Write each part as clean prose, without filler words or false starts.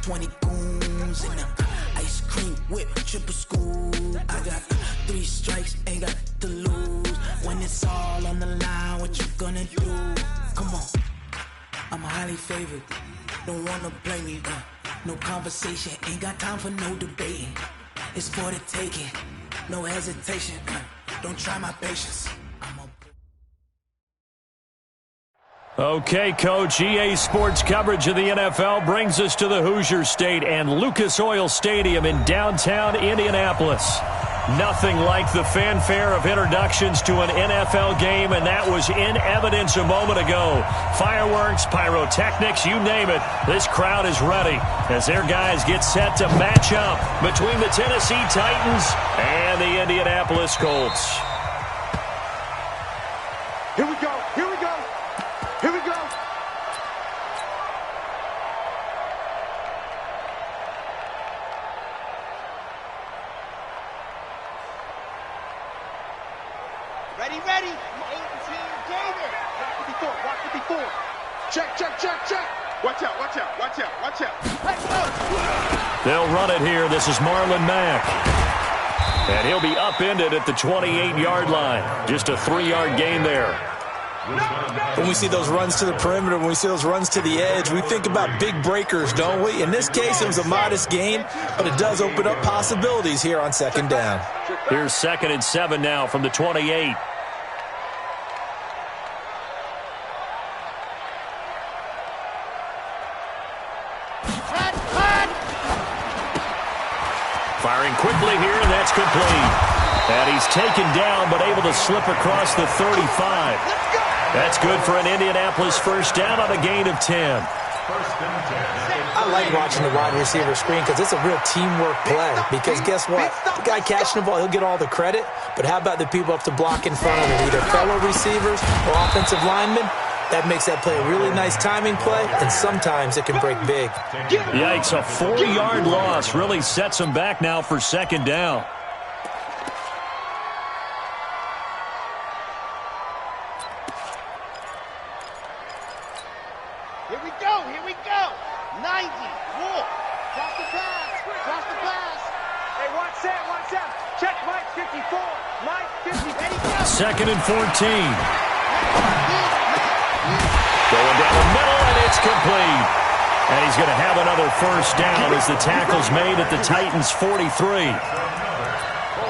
20 goons in them. Ice cream whip, triple school. I got 3 strikes, ain't got to lose. When it's all on the line, what you gonna do? Come on, I'm highly favored. Don't wanna blame me, no conversation, ain't got time for no debating. It's for the taking, no hesitation. Don't try my patience. Okay, Coach, EA Sports coverage of the NFL brings us to the Hoosier State and Lucas Oil Stadium in downtown Indianapolis. Nothing like the fanfare of introductions to an NFL game, and that was in evidence a moment ago. Fireworks, pyrotechnics, you name it. This crowd is ready as their guys get set to match up between the Tennessee Titans and the Indianapolis Colts. Here we go, here we go, here we go. Ready, ready. 18, David. Watch it before. Check, check, check, check. Watch out, watch out, watch out, watch out. Let's go. They'll run it here. This is Marlon Mack. And he'll be upended at the 28-yard line. Just a 3-yard gain there. When we see those runs to the perimeter, when we see those runs to the edge, we think about big breakers, don't we? In this case, it was a modest gain, but it does open up possibilities here on second down. Here's 2nd and 7 now from the 28. Firing quickly here, and that's complete. And he's taken down, but able to slip across the 35. That's good for an Indianapolis first down on a gain of 10. I like watching the wide receiver screen because it's a real teamwork play. Because guess what? The guy catching the ball, he'll get all the credit. But how about the people up to block in front of him, either fellow receivers or offensive linemen? That makes that play a really nice timing play, and sometimes it can break big. Yikes, a 4-yard loss really sets him back now for second down. Here we go, here we go. 90, walk. Cross the pass, cross the pass. Hey, watch that. Check Mike 54. Mike 50. Ready, go. 2nd and 14. Going down the middle, and it's complete. And he's going to have another first down as the tackle's made at the Titans' 43.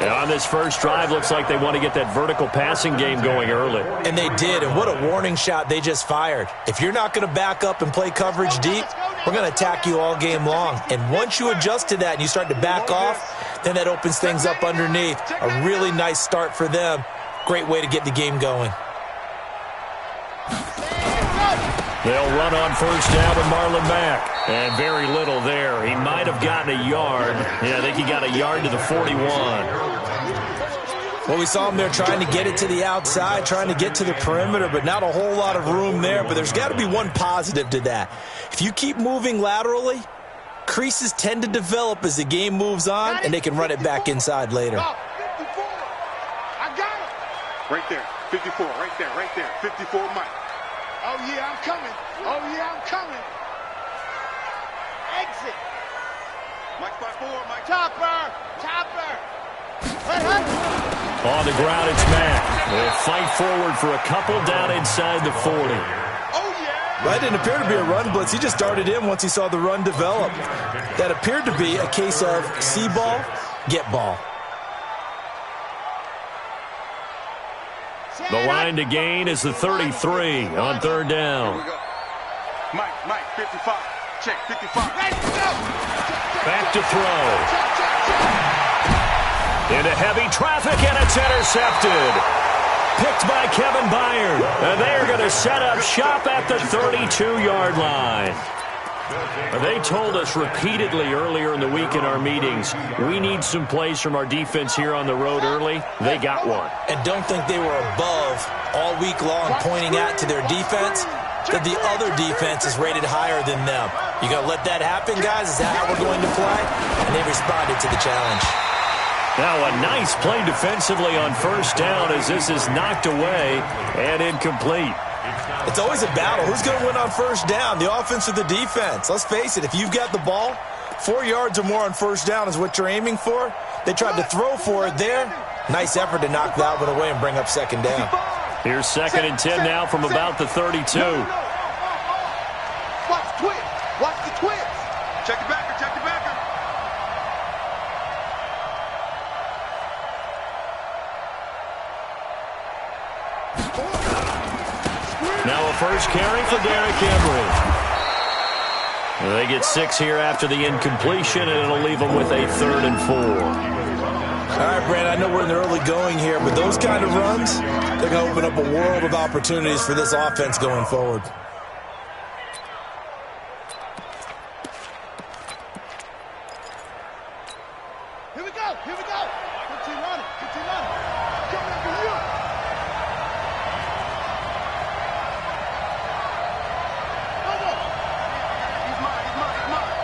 And on this first drive, looks like they want to get that vertical passing game going early. And they did, and what a warning shot they just fired. If you're not going to back up and play coverage deep, we're going to attack you all game long. And once you adjust to that and you start to back off, then that opens things up underneath. A really nice start for them. Great way to get the game going. They'll run on first down with Marlon Mack. And very little there. He might have gotten a yard. Yeah, I think he got a yard to the 41. Well, we saw him there trying to get it to the outside, trying to get to the perimeter, but not a whole lot of room there. But there's got to be one positive to that. If you keep moving laterally, creases tend to develop as the game moves on, and they can run it back inside later. 54. I got it. Right there. 54. Right there. 54, Mike. Oh, yeah, I'm coming. Oh, yeah, I'm coming. Exit. Mike by 4, Mike. Chopper. On the ground, it's Mack. They'll fight forward for a couple down inside the 40. Oh, yeah. That didn't appear to be a run blitz. He just darted in once he saw the run develop. That appeared to be a case of see ball, get ball. The line to gain is the 33 on third down. Here we go. Mike, 55. Check, 55. Back to throw. Into heavy traffic, and it's intercepted. Picked by Kevin Byard. And they're going to set up shop at the 32-yard line. They told us repeatedly earlier in the week in our meetings, we need some plays from our defense here on the road early. They got one. And don't think they were above all week long pointing out to their defense that the other defense is rated higher than them. You going to let that happen, guys? Is that how we're going to play? And they responded to the challenge. Now a nice play defensively on first down as this is knocked away and incomplete. It's always a battle. Who's going to win on first down, the offense or the defense? Let's face it, if you've got the ball, 4 yards or more on first down is what you're aiming for. They tried to throw for it there. Nice effort to knock that one away and bring up second down. Here's 2nd and 10 now from about the 32. Watch the twist. Watch the twist. Check the backer, check the backer. Now a first carry for Derrick Henry. They get 6 here after the incompletion, and it'll leave them with a 3rd and 4. All right, Brandon, I know we're in the early going here, but those kind of runs, they're going to open up a world of opportunities for this offense going forward. Here we go. Here we go. Continue running. Continue running. Coming after you. He's mine, he's mine, he's mine.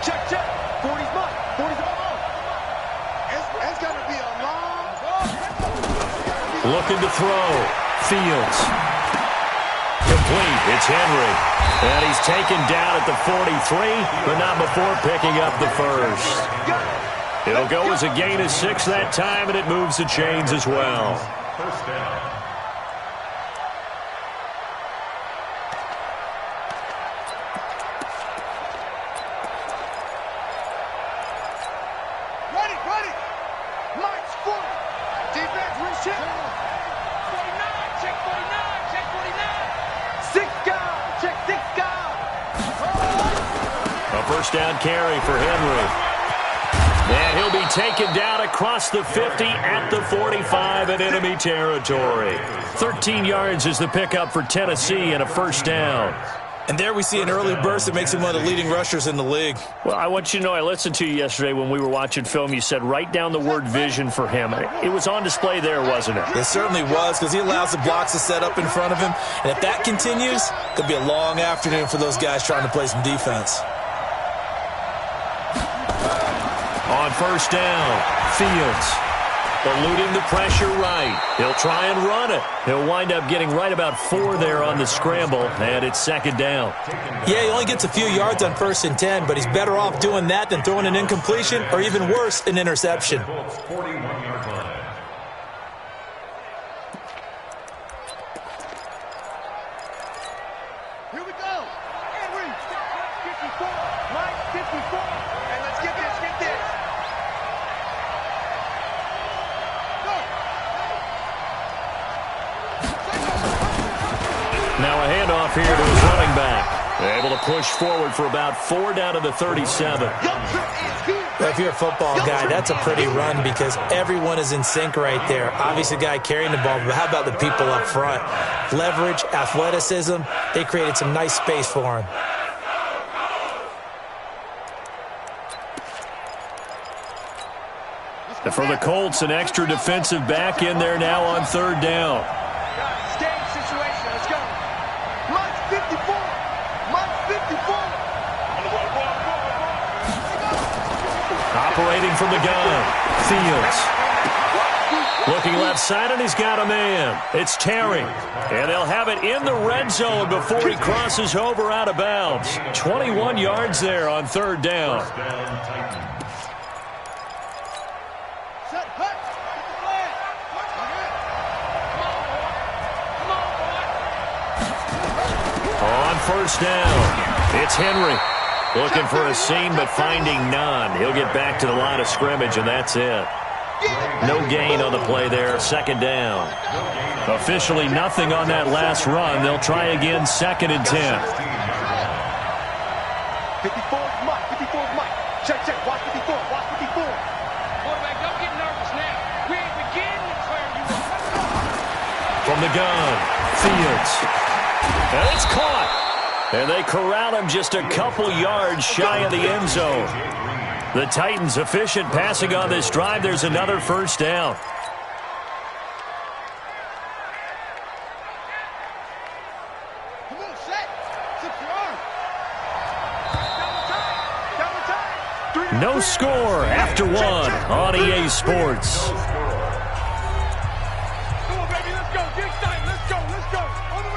Check, check. 40's mine. 40's mine. It's going to be a long. Looking to throw. Fields. Complete. It's Henry. And he's taken down at the 43, but not before picking up the first. It'll go as a gain of 6 that time, and it moves the chains as well. First down. Ready, ready. Mike's 40. Defense, reset. 49, check 49, check 49. 6 guys, check 6 guys. A first down carry for Henry. And he'll be taken down across the 50 at the 45 in enemy territory. 13 yards is the pickup for Tennessee and a first down. And there we see an early burst that makes him one of the leading rushers in the league. Well, I want you to know, I listened to you yesterday when we were watching film. You said write down the word vision for him. It was on display there, wasn't it? It certainly was, because he allows the blocks to set up in front of him. And if that continues, it could be a long afternoon for those guys trying to play some defense. On first down, Fields eluding the pressure right. He'll try and run it. He'll wind up getting right about 4 there on the scramble, and it's second down. Yeah, he only gets a few yards on 1st and 10, but he's better off doing that than throwing an incompletion or even worse, an interception. 41-yard line. Here we go. Henry. 54. Mike, 54. And let's get this, get this. Go. Now a handoff here to his running back. Able to push forward for about 4 down to the 37. If you're a football guy, that's a pretty run because everyone is in sync right there. Obviously, the guy carrying the ball, but how about the people up front? Leverage, athleticism, they created some nice space for him. And for the Colts, an extra defensive back in there now on 3rd down. Game situation, let's go. Mike's 54. Mike's 54. Operating from the gun, Fields. Looking left side, and he's got a man. It's Terry. And they'll have it in the red zone before he crosses over out of bounds. 21 yards there on 3rd down. Set, hut. Get the flag. On first down, it's Henry. Looking for a seam, but finding none. He'll get back to the line of scrimmage, and that's it. No gain on the play there, 2nd down. Officially nothing on that last run. They'll try again, 2nd and 10. 54's Mike. 54's Mike. Check, check. Watch 54. Watch 54. Quarterback, don't get nervous now. We ain't beginning to clear you up. From the gun, Fields. And it's caught. And they corral him just a couple yards shy of the end zone. The Titans efficient passing on this drive. There's another first down. Come on, set. Secure. Double time. No score after 1 on EA Sports. Come on, baby. Let's go. Get excited. Let's go. Let's go. On the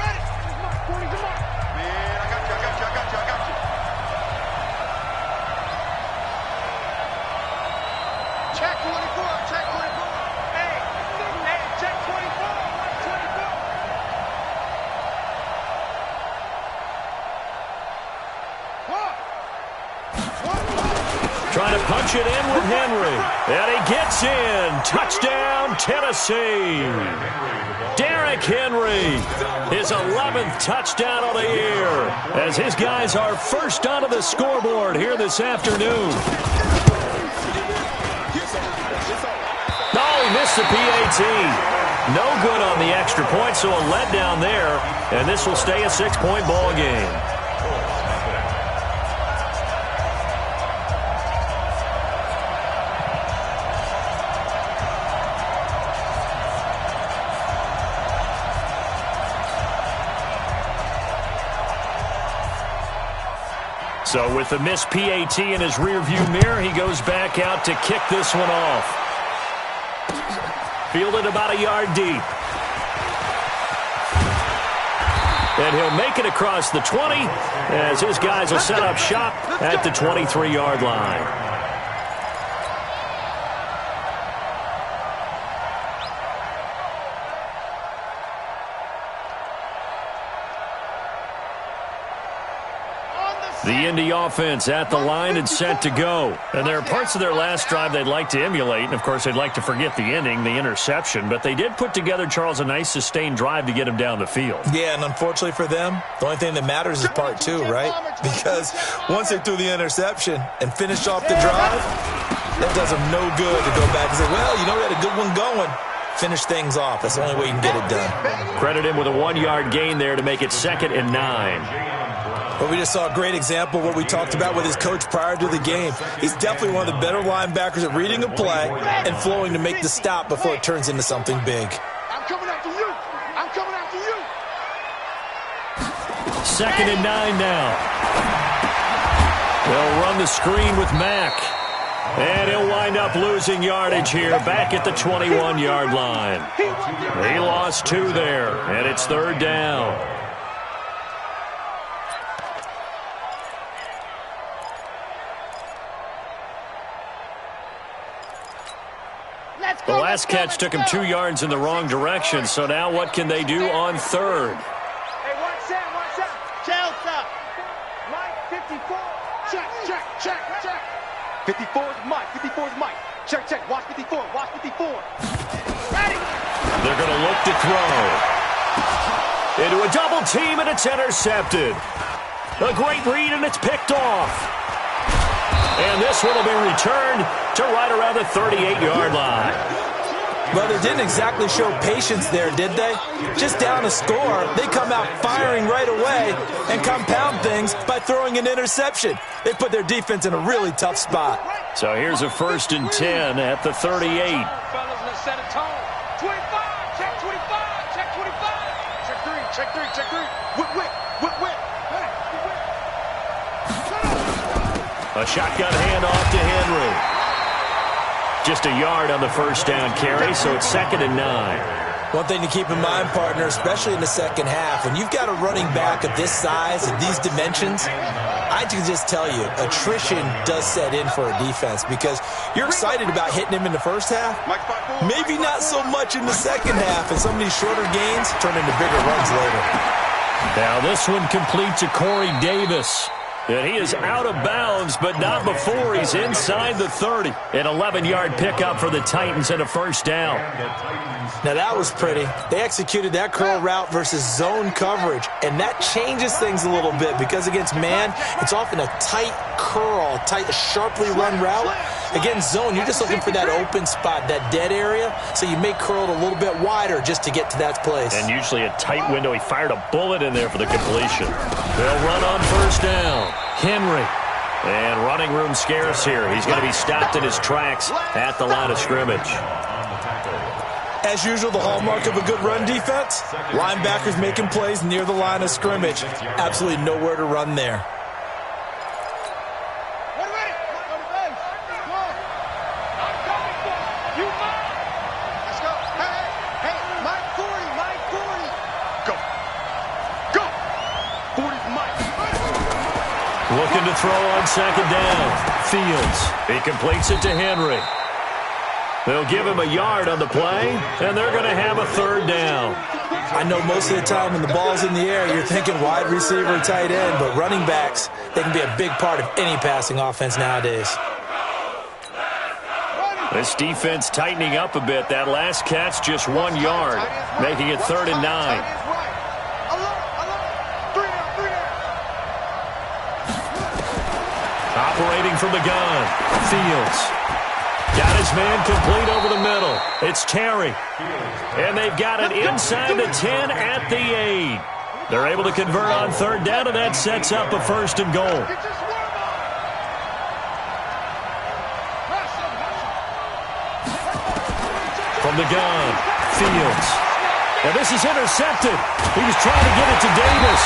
push it in with Henry. And he gets in. Touchdown, Tennessee. Derrick Henry, his 11th touchdown of the year, as his guys are first onto the scoreboard here this afternoon. Oh, he missed the PAT. No good on the extra point, so a letdown there, and this will stay a 6-point ball game. So with the missed PAT in his rearview mirror, he goes back out to kick this one off. Fielded about a yard deep. And he'll make it across the 20 as his guys will set up shop at the 23-yard line. The Indy offense at the line and set to go. And there are parts of their last drive they'd like to emulate. And, of course, they'd like to forget the ending, the interception. But they did put together, Charles, a nice sustained drive to get him down the field. Yeah, and unfortunately for them, the only thing that matters is part two, right? Because once they threw the interception and finished off the drive, that does them no good to go back and say, well, you know, we had a good one going. Finish things off. That's the only way you can get it done. Credit him with a 1-yard gain there to make it 2nd and 9. But we just saw a great example of what we talked about with his coach prior to the game. He's definitely one of the better linebackers at reading a play and flowing to make the stop before it turns into something big. I'm coming after you. I'm coming after you. 2nd and 9 now. They'll run the screen with Mack. And he'll wind up losing yardage here back at the 21-yard line. He lost 2 there, and it's 3rd down. The last catch took him 2 yards in the wrong direction, so now what can they do on 3rd? Hey, watch out, watch out. Delta. Mike, 54. Check, check, check, check. 54 is Mike, 54 is Mike. Check, check, watch 54, watch 54. Ready. They're going to look to throw. Into a double team, and it's intercepted. A great read, and it's picked off. And this one will be returned to right around the 38-yard line. Well, they didn't exactly show patience there, did they? Just down a score, they come out firing right away and compound things by throwing an interception. They put their defense in a really tough spot. So here's a 1st and 10 at the 38. Fellas, let's set a tone. 25, check 25, check 25. Check 3, check 3, check 3. Whip, whip, whip, whip. A shotgun handoff to Henry. Just a yard on the 1st down carry, so it's 2nd and 9. One thing to keep in mind, partner, especially in the second half, when you've got a running back of this size and these dimensions, I can just tell you, attrition does set in for a defense because you're excited about hitting him in the first half, maybe not so much in the second half, and some of these shorter gains turn into bigger runs later. Now this one complete to Corey Davis. And he is out of bounds, but not before he's inside the 30. An 11-yard pickup for the Titans and a 1st down. Now that was pretty. They executed that curl route versus zone coverage, and that changes things a little bit because against man, it's often a tight curl, tight, sharply run route. Against zone, you're just looking for that open spot, that dead area, so you may curl it a little bit wider just to get to that place. And usually a tight window. He fired a bullet in there for the completion. They'll run on 1st down. Henry. And running room scarce here. He's going to be stopped in his tracks at the line of scrimmage. As usual, the hallmark of a good run defense, linebackers making plays near the line of scrimmage. Absolutely nowhere to run there. Looking to throw on 2nd down. Fields. He completes it to Henry. They'll give him a yard on the play, and they're going to have a 3rd down. I know most of the time when the ball's in the air, you're thinking wide receiver, tight end, but running backs, they can be a big part of any passing offense nowadays. This defense tightening up a bit. That last catch just 1 yard, making it 3rd and 9. Operating from the gun, Fields. Got his man complete over the middle. It's Terry. And they've got it inside the 10 at the 8. They're able to convert on 3rd down, and that sets up a 1st and goal. From the gun, Fields. And this is intercepted. He was trying to get it to Davis.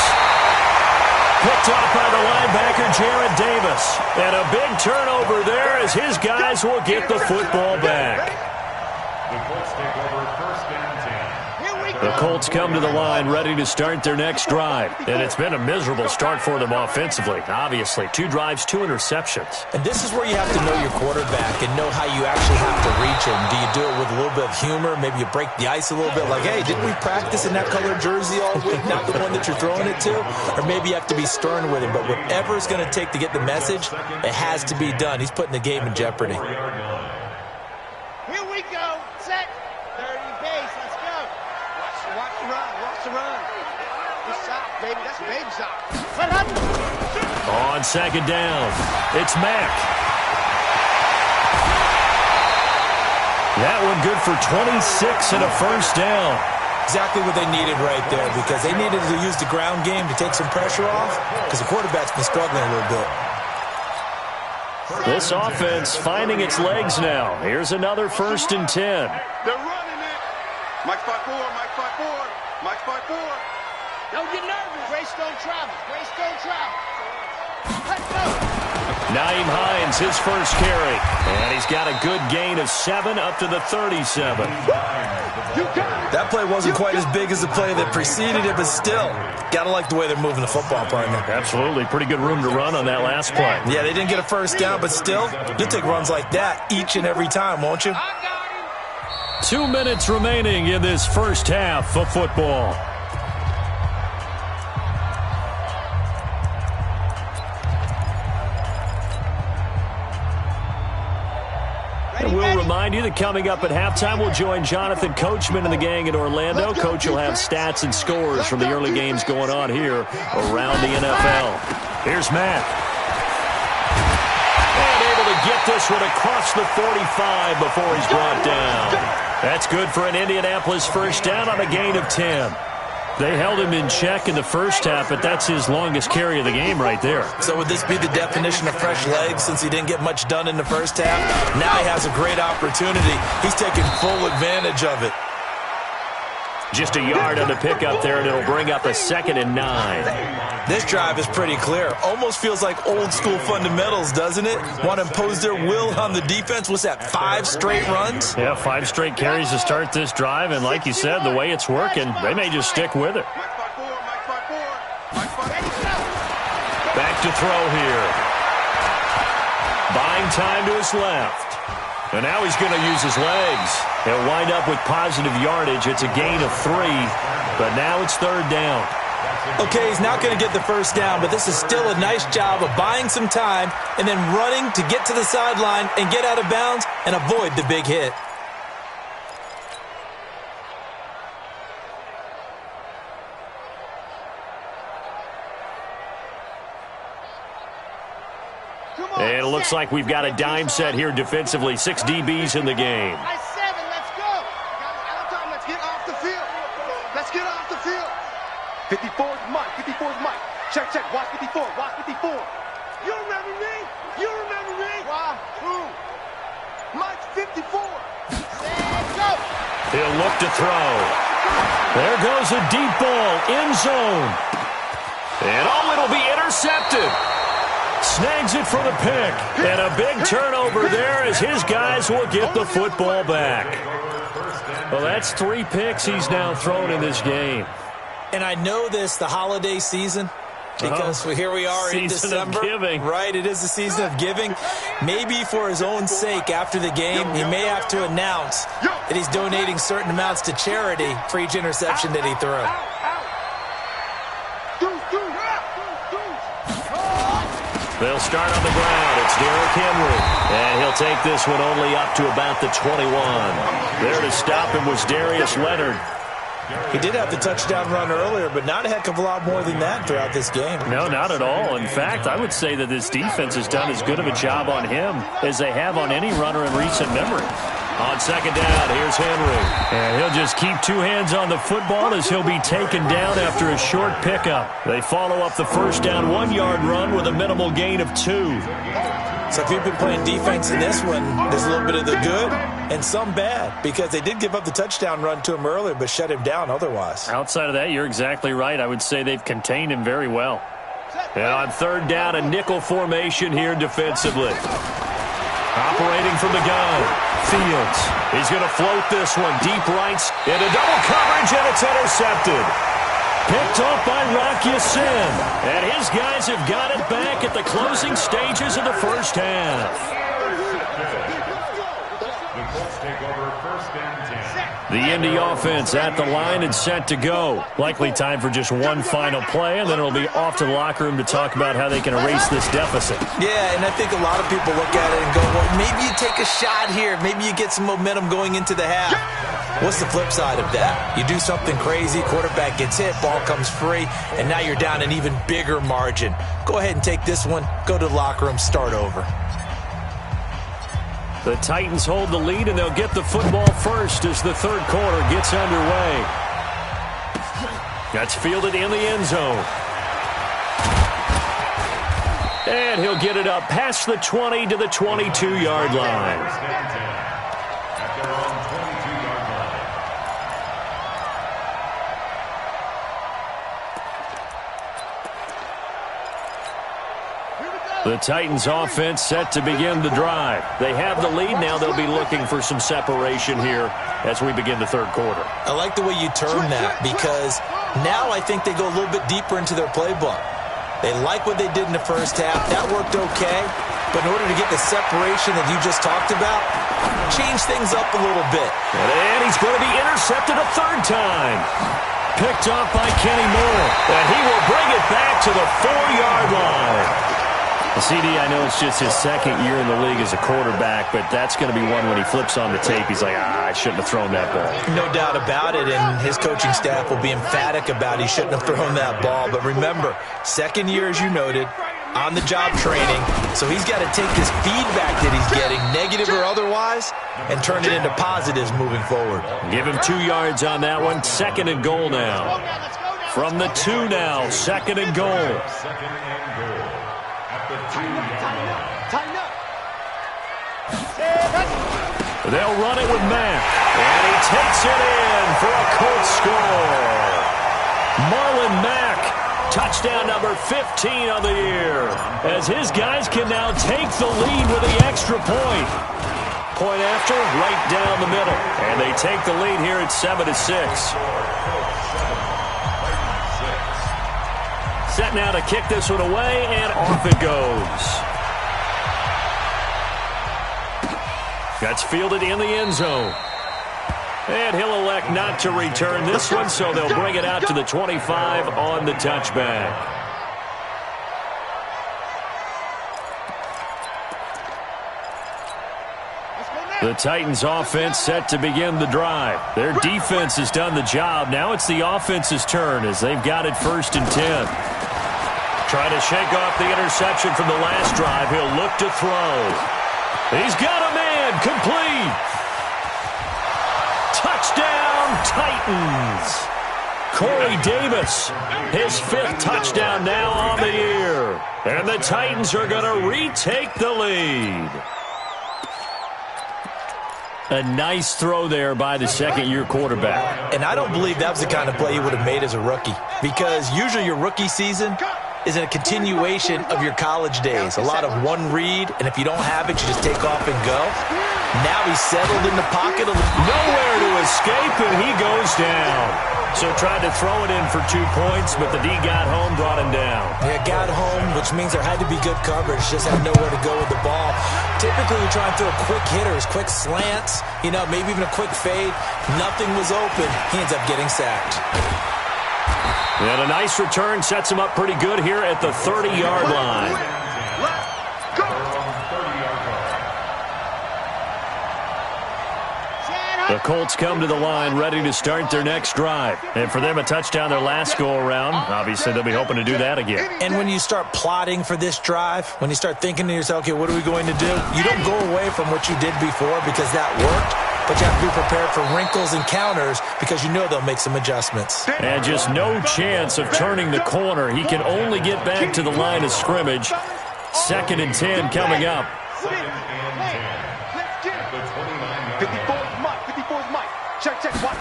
Picked off by the linebacker, Jared Davis. And a big turnover there as his guys will get the football back. The Colts take over 1st and 10. The Colts come to the line ready to start their next drive. And it's been a miserable start for them offensively. Obviously, 2 drives, 2 interceptions. And this is where you have to know your quarterback and know how you actually have to reach him. Do you do it with a little bit of humor? Maybe you break the ice a little bit like, hey, didn't we practice in that colored jersey all week, not the one that you're throwing it to? Or maybe you have to be stern with him. But whatever it's going to take to get the message, it has to be done. He's putting the game in jeopardy. Here we go. Set. 30 base. Let's go. Watch the run. Watch the run. Good shot, baby. That's a baby shot. On 2nd down, it's Mack. That one good for 26 and a 1st down. Exactly what they needed right there, because they needed to use the ground game to take some pressure off, because the quarterback's been struggling a little bit. This offense finding its legs now. Here's another 1st and 10. They're running it. Mike 5-4, Mike 5-4, Mike 5-4. Don't get nervous. Grace don't travel. Grace don't travel. Let's go. Naeem Hines, his first carry. And he's got a good gain of 7 up to the 37. That play wasn't quite as big as the play that preceded it, but still, gotta like the way they're moving the football, partner. Absolutely. Pretty good room to run on that last play. Yeah, they didn't get a 1st down, but still, you'll take runs like that each and every time, won't you? 2 minutes remaining in this first half of football. And we'll remind you that coming up at halftime, we'll join Jonathan Coachman and the gang in Orlando. Coach will have stats and scores from the early games going on here around the NFL. Here's Matt. And able to get this one across the 45 before he's brought down. That's good for an Indianapolis 1st down on a gain of 10. They held him in check in the first half, but that's his longest carry of the game right there. So would this be the definition of fresh legs since he didn't get much done in the first half? Now he has a great opportunity. He's taking full advantage of it. Just a yard on the pickup there, and it'll bring up a 2nd and 9. This drive is pretty clear. Almost feels like old school fundamentals, doesn't it? Want to impose their will on the defense. What's that, 5 straight runs? Yeah, 5 straight carries to start this drive, and like you said, the way it's working, they may just stick with it. Back to throw here. Buying time to his left. And now he's going to use his legs. He'll wind up with positive yardage. It's a gain of 3, but now it's 3rd down. Okay, he's not going to get the 1st down, but this is still a nice job of buying some time and then running to get to the sideline and get out of bounds and avoid the big hit. And it looks like we've got a dime set here defensively. 6 DBs in the game. 7, let's go. Let's get off the field. Let's get off the field. 54 is Mike. 54 is Mike. Check, check. Watch 54. Watch 54. You remember me? You remember me? Why? Who? Mike 54. Go. He'll look to throw. There goes a deep ball. End zone. And it'll be intercepted. Snags it for the pick. And a big turnover there as his guys will get the football back. Well, that's 3 picks he's now thrown in this game. And I know this, the holiday season, because here we are in December. Of giving. Right, it is the season of giving. Maybe for his own sake after the game, he may have to announce that he's donating certain amounts to charity for each interception that he threw. They'll start on the ground. It's Derrick Henry. And he'll take this one only up to about the 21. There to stop him was Darius Leonard. He did have the touchdown run earlier, but not a heck of a lot more than that throughout this game. No, not at all. In fact, I would say that this defense has done as good of a job on him as they have on any runner in recent memory. On second down, here's Henry. And he'll just keep two hands on the football as he'll be taken down after a short pickup. They follow up the first down 1-yard run with a minimal gain of 2. So if you've been playing defense in this one, there's a little bit of the good and some bad, because they did give up the touchdown run to him earlier but shut him down otherwise. Outside of that, you're exactly right. I would say they've contained him very well. And on third down, a nickel formation here defensively. Operating from the gun, Fields. He's going to float this one deep right into double coverage, and it's intercepted. Picked off by Rock Ya-Sin. And his guys have got it back at the closing stages of the first half. The Colts take over first and 10. The Indy offense at the line and set to go. Likely time for just one final play, and then it'll be off to the locker room to talk about how they can erase this deficit. Yeah, and I think a lot of people look at it and go, well, maybe you take a shot here. Maybe you get some momentum going into the half. What's the flip side of that? You do something crazy, quarterback gets hit, ball comes free, and now you're down an even bigger margin. Go ahead and take this one, go to the locker room, start over. The Titans hold the lead, and they'll get the football first as the third quarter gets underway. That's fielded in the end zone. And he'll get it up past the 20 to the 22-yard line. First and 10. At their own 22-yard line. The Titans offense set to begin the drive. They have the lead now. They'll be looking for some separation here as we begin the third quarter. I like the way you term that, because now I think they go a little bit deeper into their playbook. They like what they did in the first half. That worked okay. But in order to get the separation that you just talked about, change things up a little bit. And he's going to be intercepted a third time. Picked off by Kenny Moore. And he will bring it back to the 4-yard line. CD, I know it's just his second year in the league as a quarterback, but that's going to be one when he flips on the tape. He's like, I shouldn't have thrown that ball. No doubt about it, and his coaching staff will be emphatic about he shouldn't have thrown that ball. But remember, second year, as you noted, on-the-job training, so he's got to take this feedback that he's getting, negative or otherwise, and turn it into positives moving forward. Give him 2 yards on that one. Second and goal now. From the 2 now, second and goal. Second and goal. At the 2-yard line. Tighten up. They'll run it with Mack. And he takes it in for a Colts score. Marlon Mack, touchdown number 15 on the year, as his guys can now take the lead with the extra point. Point after, right down the middle. And they take the lead here at 7-6. Set now to kick this one away, and off it goes. That's fielded in the end zone. And he'll elect not to return this one, so they'll bring it out to the 25 on the touchback. The Titans offense set to begin the drive. Their defense has done the job. Now it's the offense's turn as they've got it 1st and 10. Trying to shake off the interception from the last drive. He'll look to throw. He's got a man, complete. Touchdown, Titans. Corey Davis, his 5th touchdown now on the year. And the Titans are going to retake the lead. A nice throw there by the second-year quarterback. And I don't believe that was the kind of play he would have made as a rookie, because usually your rookie season is a continuation of your college days. A lot of one read, and if you don't have it, you just take off and go. Now he's settled in the pocket. Nowhere to escape, and he goes down. So tried to throw it in for 2 points, but the D got home, brought him down. Yeah, got home, which means there had to be good coverage. Just had nowhere to go with the ball. Typically, we try and throw quick hitters, quick slants, maybe even a quick fade. Nothing was open. He ends up getting sacked. And a nice return sets him up pretty good here at the 30-yard line. Colts come to the line ready to start their next drive. And for them, a touchdown their last go-around. Obviously, they'll be hoping to do that again. And when you start plotting for this drive, when you start thinking to yourself, okay, what are we going to do? You don't go away from what you did before because that worked, but you have to be prepared for wrinkles and counters because you know they'll make some adjustments. And just no chance of turning the corner. He can only get back to the line of scrimmage. 2nd and 10 coming up. 2nd and 10. At the 29-yard 54's Mike. 54's Mike. Check, watch.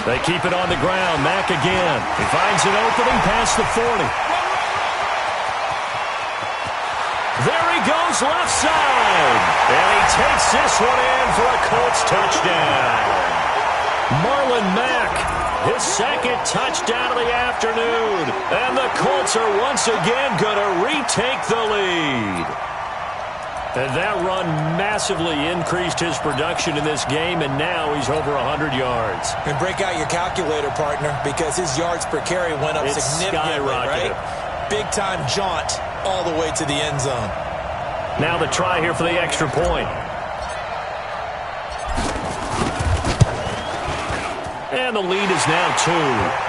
They keep it on the ground. Mack again. He finds an opening past the 40. There he goes left side. And he takes this one in for a Colts touchdown. Marlon Mack, his 2nd touchdown of the afternoon. And the Colts are once again going to retake the lead. And that run massively increased his production in this game, and now he's over 100 yards. And break out your calculator, partner, because his yards per carry went up significantly, right? Big-time jaunt all the way to the end zone. Now the try here for the extra point. And the lead is now 2.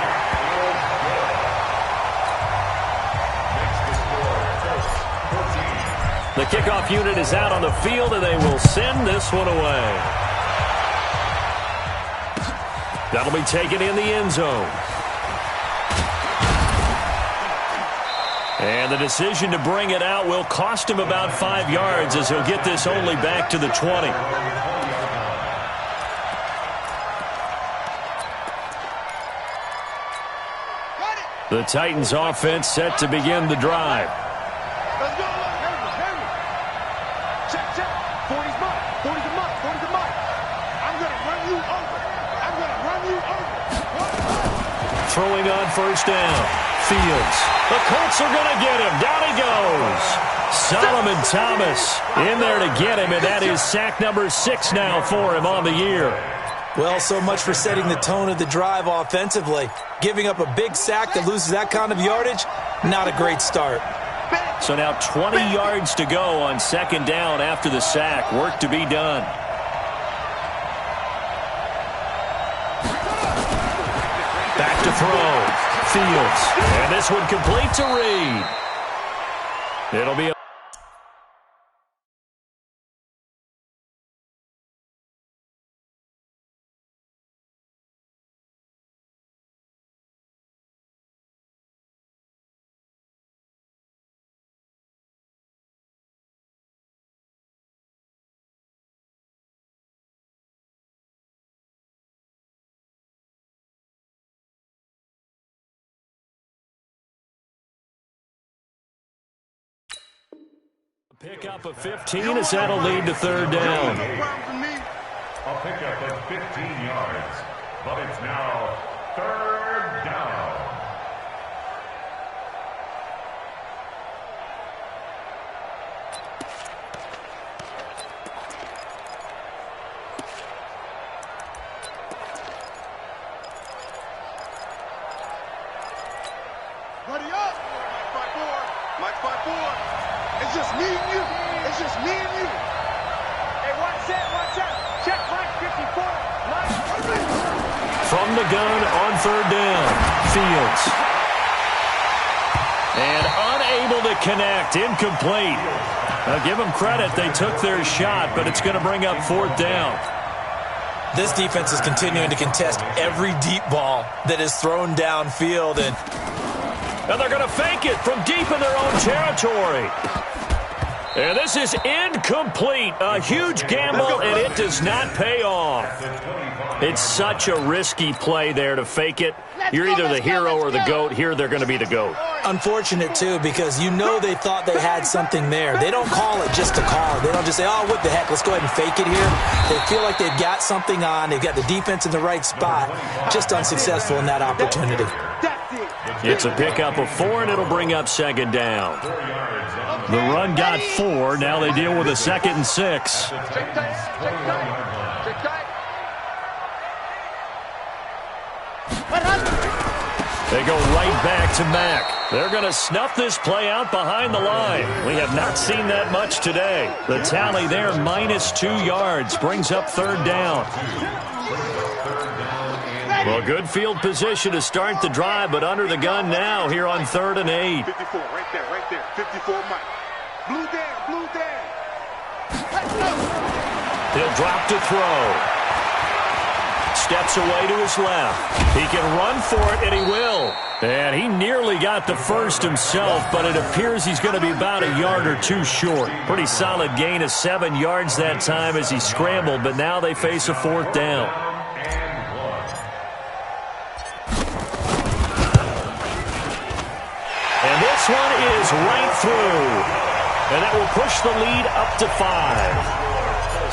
The kickoff unit is out on the field, and they will send this one away. That'll be taken in the end zone. And the decision to bring it out will cost him about 5 yards as he'll get this only back to the 20. The Titans offense set to begin the drive. Let's go. Check. 40's Mike. 40's a Mike. 40's a Mike. I'm going to run you over. Throwing on first down. Fields. The Colts are going to get him. Down he goes. Solomon Thomas in there to get him, and that is sack number 6 now for him on the year. Well, so much for setting the tone of the drive offensively. Giving up a big sack that loses that kind of yardage, not a great start. So now 20 yards to go on 2nd down after the sack. Work to be done. Back to throw. Fields. And this one complete to Reed. It'll be a pick up a 15 as that'll lead to 3rd down. A pickup at 15 yards, but it's now 3rd down. Ready up. Mike 5-4. It's just me and you. It's just me and you. Hey, watch that. Check Mike 54. From the gun on 3rd down. Fields. And unable to connect. Incomplete. Now give them credit. They took their shot, but it's going to bring up 4th down. This defense is continuing to contest every deep ball that is thrown downfield. And they're going to fake it from deep in their own territory. And this is incomplete. A huge gamble, and it does not pay off. It's such a risky play there to fake it. You're either the hero or the GOAT. Here they're going to be the GOAT. Unfortunate, too, because you know they thought they had something there. They don't call it just to call it. They don't just say, oh, what the heck, let's go ahead and fake it here. They feel like they've got something on. They've got the defense in the right spot. Just unsuccessful in that opportunity. It's a pickup of 4, and it'll bring up 2nd down. The run got 4. Now they deal with a 2nd and 6. They go right back to Mack. They're going to snuff this play out behind the line. We have not seen that much today. The tally there, -2 yards, brings up third down. Well, good field position to start the drive, but under the gun now here on 3rd and 8. 54, right there. 54, Mike. Blue down. He'll drop to throw. Steps away to his left. He can run for it, and he will. And he nearly got the first himself, but it appears he's going to be about a yard or two short. Pretty solid gain of 7 yards that time as he scrambled, but now they face a 4th down. And this one is right through. And that will push the lead up to 5.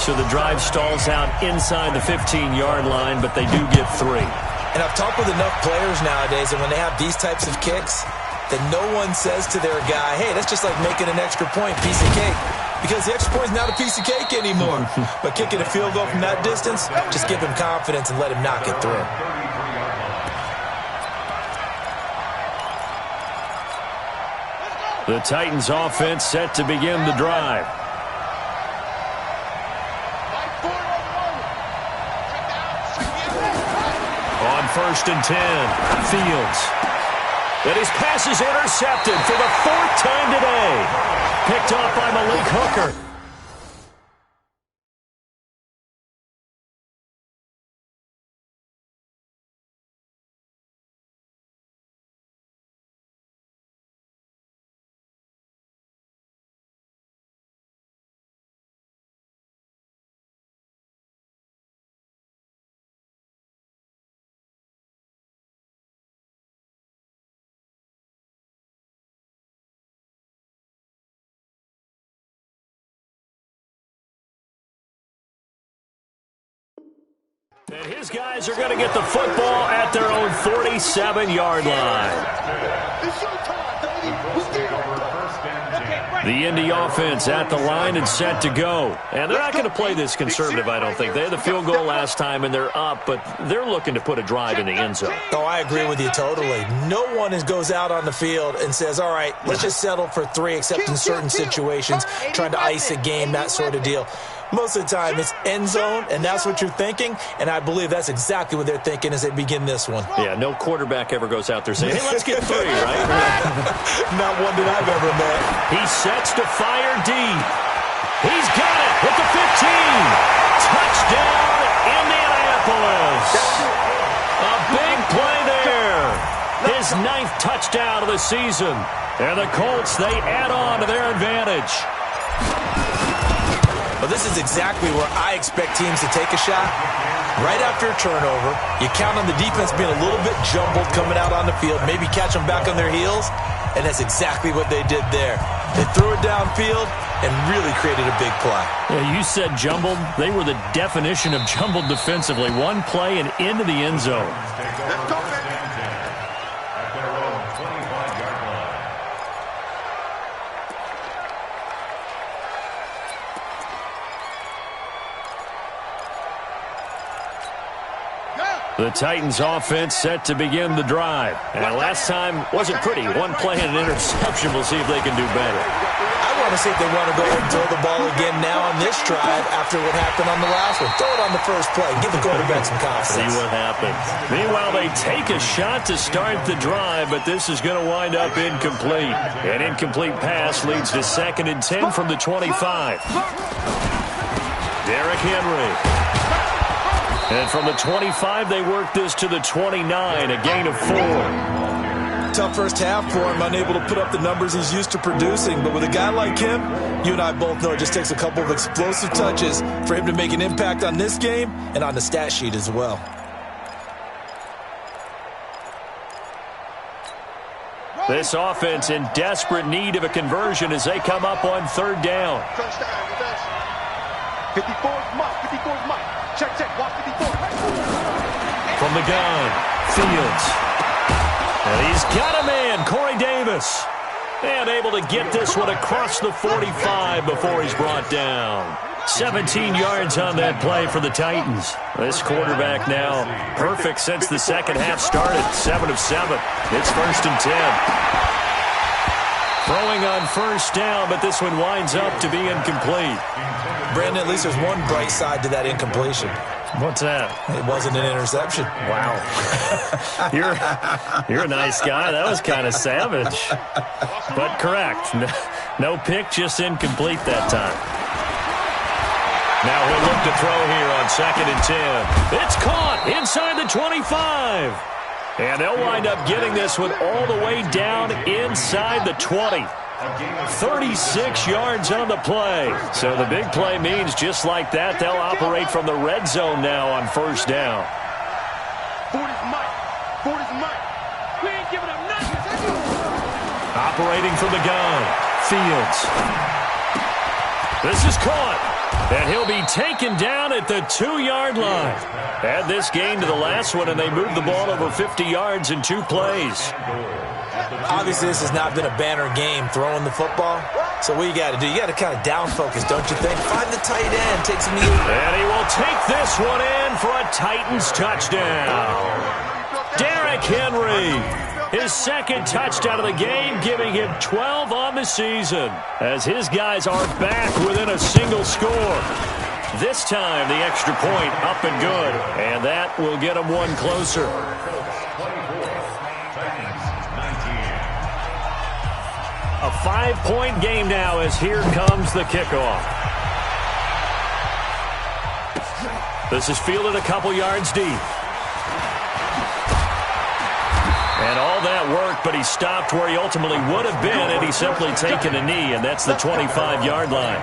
So the drive stalls out inside the 15-yard line, but they do get 3. And I've talked with enough players nowadays, and when they have these types of kicks, that no one says to their guy, hey, that's just like making an extra point, piece of cake. Because the extra point is not a piece of cake anymore. But kicking a field goal from that distance, just give him confidence and let him knock it through. The Titans offense set to begin the drive. On 1st and 10, Fields. And his pass is intercepted for the 4th time today. Picked off by Malik Hooker. And his guys are going to get the football at their own 47-yard line. The Indy offense at the line and set to go. And they're not going to play this conservative, I don't think. They had the field goal last time, and they're up, but they're looking to put a drive in the end zone. Oh, I agree with you totally. No one goes out on the field and says, all right, let's just settle for 3, except in certain situations, trying to ice a game, that sort of deal. Most of the time, it's end zone, and that's what you're thinking, and I believe that's exactly what they're thinking as they begin this one. Yeah, no quarterback ever goes out there saying, hey, let's get 3, right? Not one that I've ever met. He sets to fire deep. He's got it at the 15. Touchdown, Indianapolis. A big play there. His 9th touchdown of the season. And the Colts, they add on to their advantage. Well, this is exactly where I expect teams to take a shot. Right after a turnover, you count on the defense being a little bit jumbled coming out on the field, maybe catch them back on their heels, and that's exactly what they did there. They threw it downfield and really created a big play. Yeah, you said jumbled. They were the definition of jumbled defensively. One play and into the end zone. Let's go, man. The Titans offense set to begin the drive. And last time wasn't pretty. One play and an interception. We'll see if they can do better. I want to see if they want to go ahead and throw the ball again now on this drive after what happened on the last one. Throw it on the first play. Give the quarterback some confidence. See what happens. Meanwhile, they take a shot to start the drive, but this is going to wind up incomplete. An incomplete pass leads to 2nd and 10 from the 25. Derrick Henry. And from the 25, they work this to the 29, a gain of 4. Tough first half for him, unable to put up the numbers he's used to producing. But with a guy like him, you and I both know it just takes a couple of explosive touches for him to make an impact on this game and on the stat sheet as well. This offense in desperate need of a conversion as they come up on 3rd down. 54's Mike. 54's Mike. Check, watch 54. From the gun, Fields. And he's got a man, Corey Davis. And able to get this one across the 45 before he's brought down. 17 yards on that play for the Titans. This quarterback now perfect since the second half started. 7 of 7. It's 1st and 10. Throwing on first down, but this one winds up to be incomplete. Brandon, at least there's one bright side to that incompletion. What's that? It wasn't an interception. Wow. You're a nice guy. That was kind of savage. But correct. No pick, just incomplete that time. Now he'll look to throw here on 2nd and 10. It's caught inside the 25. And they'll wind up getting this one all the way down inside the 20. 36 yards on the play. So the big play means just like that, they'll operate from the red zone now on first down. 40's Mike. 40's Mike. We ain't giving up nothing. Operating from the gun. Fields. This is caught. And he'll be taken down at the 2-yard line. Add this game to the last one, and they moved the ball over 50 yards in 2 plays. Obviously, this has not been a banner game throwing the football. So what you got to do, you got to kind of down focus, don't you think? Find the tight end, take some easy. And he will take this one in for a Titans touchdown. Derrick Henry, his 2nd touchdown of the game, giving him 12 on the season, as his guys are back within a single score. This time, the extra point up and good, and that will get them one closer. A 5-point game now as here comes the kickoff. This is fielded a couple yards deep. And all that work, but he stopped where he ultimately would have been had he simply taken a knee, and that's the 25-yard line.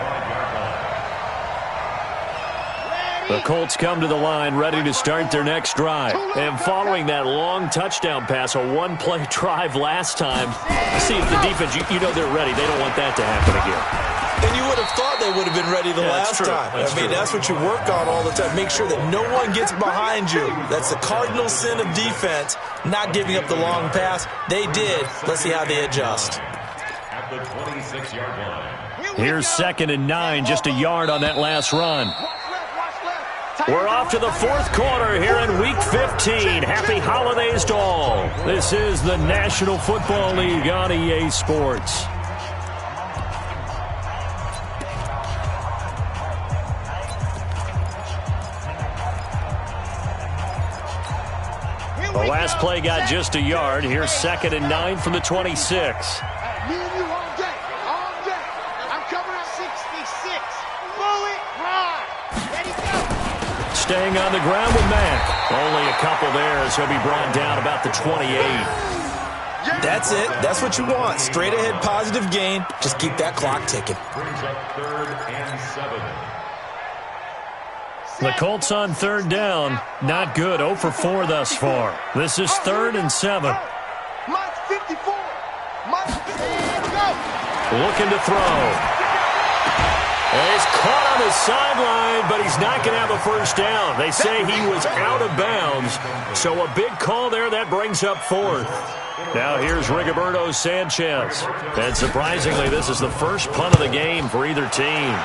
The Colts come to the line ready to start their next drive. And following that long touchdown pass, a 1-play drive last time, see if the defense, you know they're ready. They don't want that to happen again. And you would have thought they would have been ready the last time. That's what you work on all the time. Make sure that no one gets behind you. That's the cardinal sin of defense, not giving up the long pass. They did. Let's see how they adjust. At the 26-yard line. Here's 2nd and 9, just a yard on that last run. We're off to the 4th quarter here in Week 15. Happy holidays to all. This is the National Football League on EA Sports. The last play got just a yard. Here's 2nd and 9 from the 26. Me and you all day. All day. I'm coming at 66. Bullet ride. Ready, go. Staying on the ground with Mack. Only a couple there as he'll be brought down about the 28. That's it. That's what you want. Straight ahead positive gain. Just keep that clock ticking. Brings up 3rd and 7. The Colts on 3rd down. Not good. 0 for 4 thus far. This is 3rd and 7. Mike 54. Mike 54. Go. Looking to throw. And he's caught on the sideline, but he's not going to have a first down. They say he was out of bounds. So a big call there. That brings up 4th. Now here's Rigoberto Sanchez. And surprisingly, this is the first punt of the game for either team.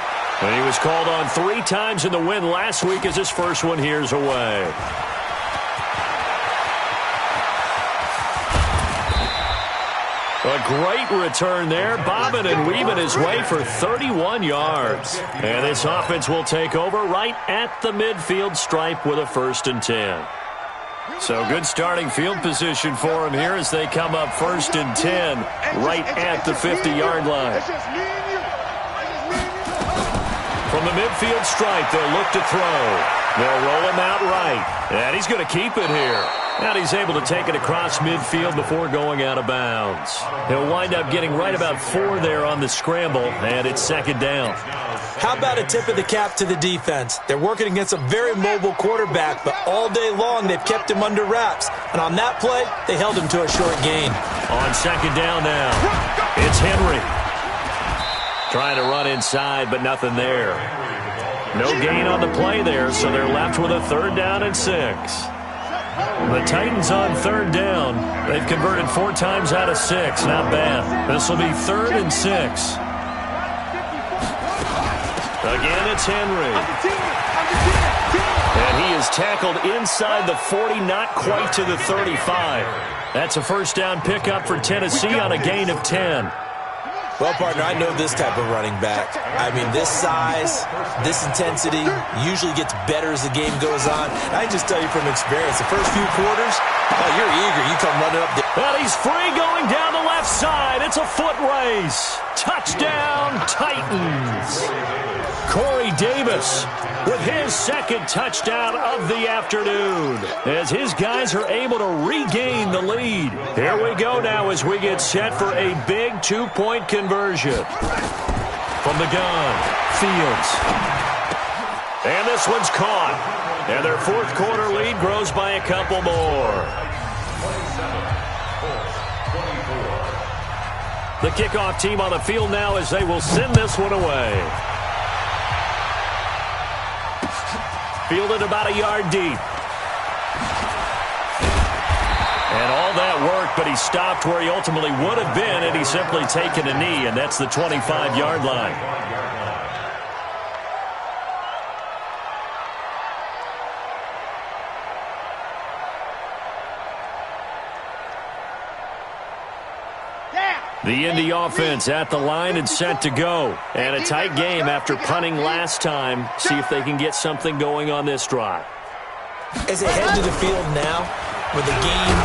And he was called on 3 times in the win last week as his first one here's away. A great return there, bobbing and weaving his way for 31 yards. And this offense will take over right at the midfield stripe with a 1st and 10. So good starting field position for him here as they come up 1st and 10 right at the 50-yard line. From the midfield stripe, they'll look to throw. They'll roll him out right. And he's going to keep it here. And he's able to take it across midfield before going out of bounds. He'll wind up getting right about 4 there on the scramble, and it's 2nd down. How about a tip of the cap to the defense? They're working against a very mobile quarterback, but all day long they've kept him under wraps. And on that play, they held him to a short gain. On 2nd down now, it's Henry. Trying to run inside, but nothing there. No gain on the play there, so they're left with a 3rd down and 6. The Titans on 3rd down. They've converted 4 times out of 6. Not bad. This will be 3rd and 6. Again, it's Henry. And he is tackled inside the 40, not quite to the 35. That's a 1st down pickup for Tennessee on a gain of 10. Well, partner, I know this type of running back. I mean, this size, this intensity usually gets better as the game goes on. I can just tell you from experience, the first few quarters, oh, you're eager. You come running up there. Well, he's free going down the left side. It's a foot race. Touchdown, Titans. Corey Davis with his second touchdown of the afternoon as his guys are able to regain the lead. Here we go now as we get set for a big two-point conversion. From the gun, Fields. And this one's caught. And their fourth quarter lead grows by a couple more. The kickoff team on the field now as they will send this one away. Fielded about a yard deep. And all that worked, but he stopped where he ultimately would have been had he simply taken a knee, and that's the 25-yard line. The Indy offense at the line and set to go. And a tight game after punting last time. See if they can get something going on this drive. As they head to the field now, with the game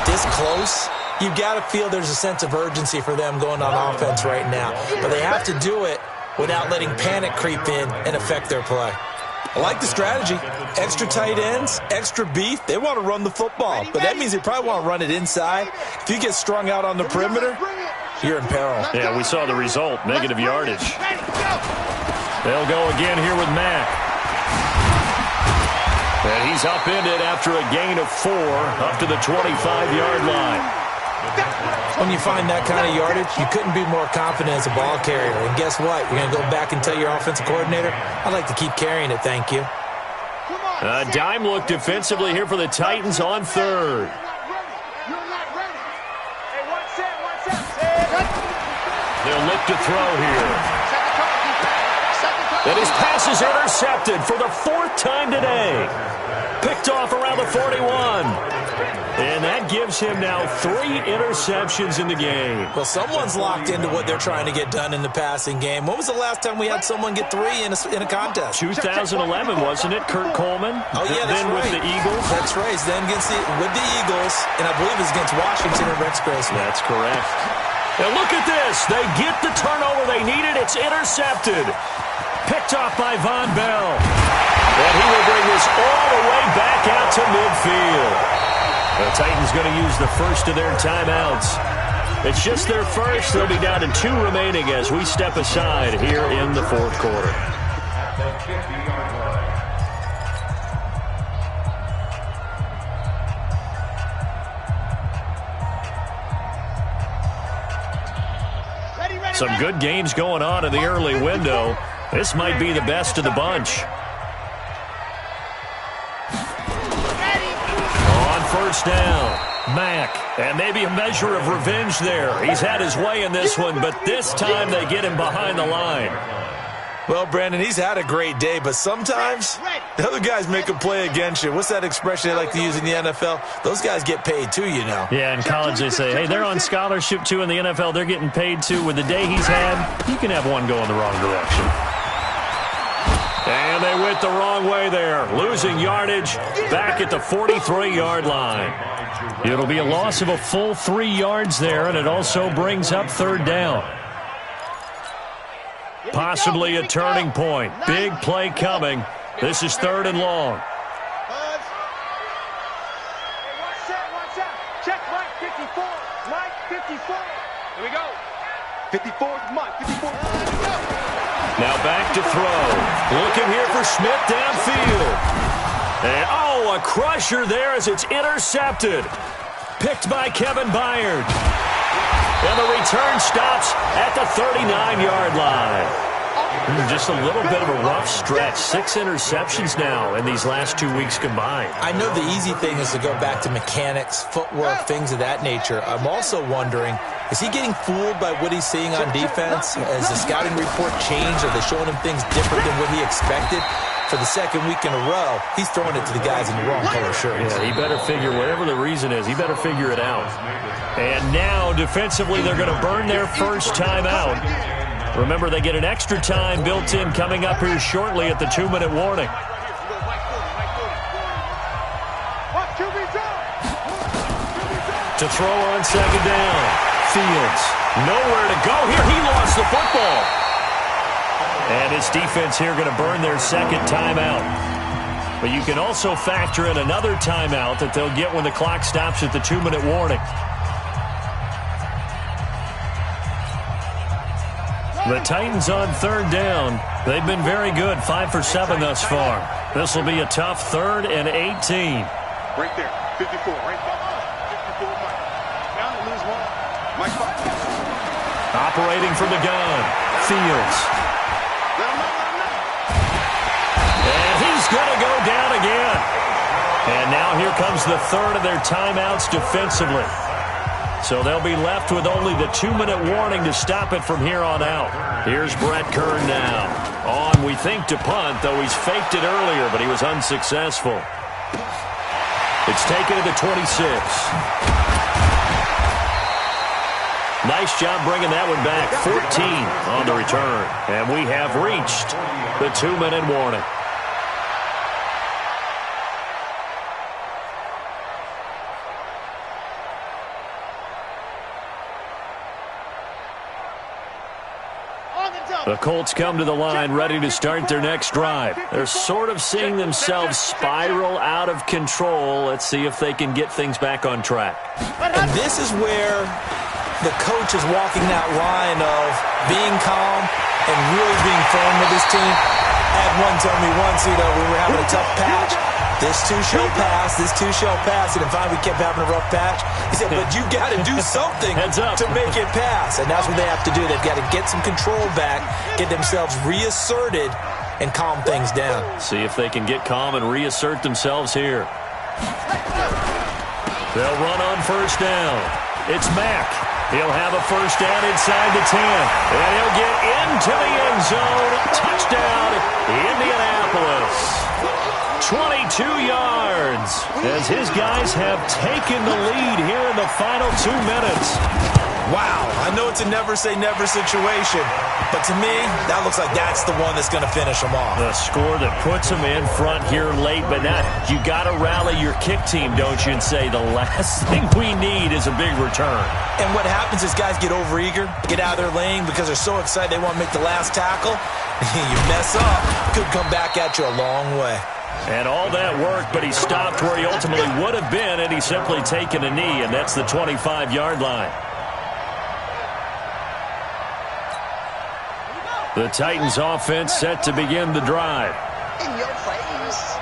this close, you've got to feel there's a sense of urgency for them going on offense right now. But they have to do it without letting panic creep in and affect their play. I like the strategy. Extra tight ends, extra beef. They want to run the football, but that means they probably want to run it inside. If you get strung out on the perimeter, you're in peril. Yeah, we saw the result, negative yardage. They'll go again here with Mack. And he's upended after a gain of 4 up to the 25-yard line. When you find that kind of yardage, you couldn't be more confident as a ball carrier. And guess what? You're going to go back and tell your offensive coordinator, I'd like to keep carrying it, thank you. A dime look defensively here for the Titans on third. They'll look to throw here. And his pass is intercepted for the 4th time today. Picked off around the 41. And that gives him now 3 interceptions in the game. Well, someone's locked into what they're trying to get done in the passing game. When was the last time we had someone get 3 in a contest? 2011, wasn't it? Kurt Coleman? Oh, yeah, that's then right. With the Eagles? That's right. Then with the Eagles, and I believe it's against Washington and Rex Grossman. That's correct. Now look at this. They get the turnover they needed. It's intercepted. Picked off by Von Bell. And he will bring this all the way back out to midfield. The Titans going to use the first of their timeouts. It's just their first. They'll be down to 2 remaining as we step aside here in the 4th quarter. Some good games going on in the early window. This might be the best of the bunch. On first down, Mack. And maybe a measure of revenge there. He's had his way in this one, but this time they get him behind the line. Well, Brandon, he's had a great day, but sometimes the other guys make a play against you. What's that expression they like to use in the NFL? Those guys get paid too, you know. Yeah, in college they say, hey, they're on scholarship too. In the NFL, they're getting paid too. With the day he's had, you can have one go in the wrong direction. And they went the wrong way there, losing yardage back at the 43-yard line. It'll be a loss of a full 3 yards there, and it also brings up 3rd down. Possibly a turning point. Big play coming. This is 3rd and long. Check Mike 54. Mike 54. Here we go. 54 is Mike. 54. Now back to throw. Looking here for Smith downfield. And, a crusher there as it's intercepted. Picked by Kevin Byard. And the return stops at the 39-yard line. Just a little bit of a rough stretch. 6 interceptions now in these last 2 weeks combined. I know the easy thing is to go back to mechanics, footwork, things of that nature. I'm also wondering, is he getting fooled by what he's seeing on defense? Has the scouting report changed? Are they showing him things different than what he expected? for the second week in a row, he's throwing it to the guys in the wrong color shirts. Yeah, he better figure, whatever the reason is, he better figure it out. And now, defensively, they're going to burn their first timeout. Remember, they get an extra time built in coming up here shortly at the 2-minute warning. To throw on second down. Fields, nowhere to go here. He lost the football. And his defense here going to burn their second timeout. But you can also factor in another timeout that they'll get when the clock stops at the 2-minute warning. The Titans on third down. They've been very good, 5 for 7 thus far. This will be a tough 3rd and 18. Right there, 54, right there. 54, Mike. Down and lose one. Mike. Operating from the gun. Fields. And he's going to go down again. And now here comes the 3rd of their timeouts defensively. So they'll be left with only the 2-minute warning to stop it from here on out. Here's Brett Kern now. On, we think, to punt, though he's faked it earlier, but he was unsuccessful. It's taken to the 26. Nice job bringing that one back. 14 on the return. And we have reached the 2-minute warning. The Colts come to the line ready to start their next drive. They're sort of seeing themselves spiral out of control. Let's see if they can get things back on track. And this is where the coach is walking that line of being calm and really being firm with his team. I had one tell me once, we were having a tough patch. This too shall pass, this too shall pass. And finally we kept having a rough patch. He said, but you got to do something to make it pass. And that's what they have to do. They've got to get some control back, get themselves reasserted, and calm things down. See if they can get calm and reassert themselves here. They'll run on first down. It's Mack. He'll have a first down inside the 10. And he'll get into the end zone. Touchdown, Indianapolis. 22 yards as his guys have taken the lead here in the final 2 minutes. Wow, I know it's a never-say-never situation, but to me, that looks like that's the one that's going to finish them off. The score that puts them in front here late, but now you got to rally your kick team, don't you, and say the last thing we need is a big return. And what happens is guys get overeager, get out of their lane because they're so excited they want to make the last tackle. You mess up, could come back at you a long way. And all that work, but he stopped where he ultimately would have been, and he's simply taken a knee, and that's the 25-yard line. The Titans offense set to begin the drive. In your face.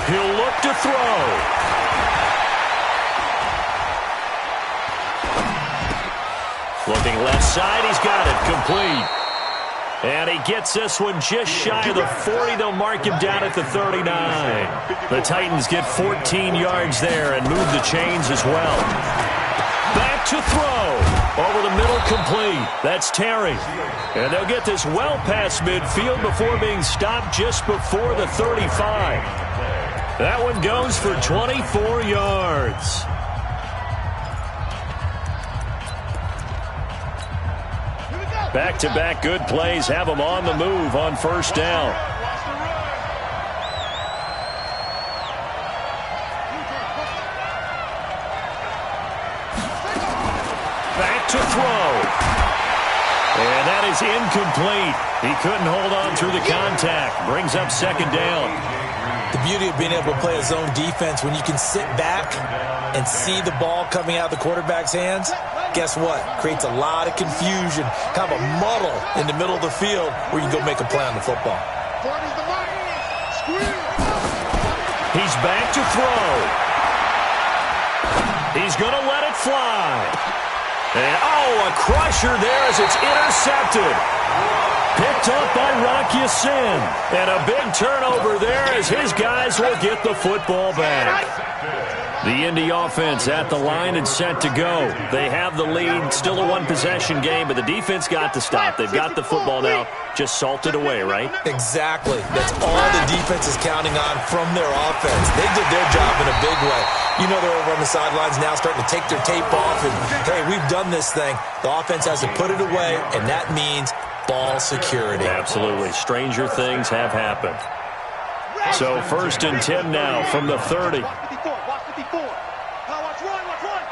He'll look to throw. Looking left side, he's got it, complete. And he gets this one just shy of the 40. They'll mark him down at the 39. The Titans get 14 yards there and move the chains as well. Back to throw. Over the middle, complete. That's Terry. And they'll get this well past midfield before being stopped just before the 35. That one goes for 24 yards. Back-to-back good plays have them on the move on first down. Back to throw. And that is incomplete. He couldn't hold on through the contact. Brings up second down. The beauty of being able to play a zone defense when you can sit back and see the ball coming out of the quarterback's hands, guess what? Creates a lot of confusion, kind of a muddle in the middle of the field where you can go make a play on the football. He's back to throw. He's going to let it fly. And, a crusher there as it's intercepted. Picked up by Rocky Sin. And a big turnover there as his guys will get the football back. The Indy offense at the line and set to go. They have the lead. Still a one-possession game, but the defense got to stop. They've got the football now. Just salted away, right? Exactly. That's all the defense is counting on from their offense. They did their job in a big way. You know they're over on the sidelines now starting to take their tape off, and, hey, we've done this thing. The offense has to put it away, and that means ball security. Absolutely. Stranger things have happened. So 1st and 10 now from the 30. Watch 54. Watch 54. Now watch run. Watch run.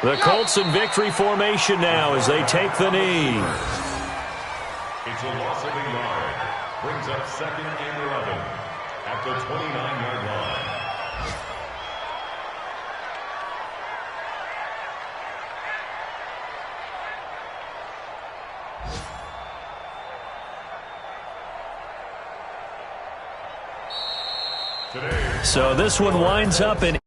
The Colts in victory formation now as they take the knee. It's a loss of a yard. Brings up 2nd and 11 at the 29-yard line. So this one winds up in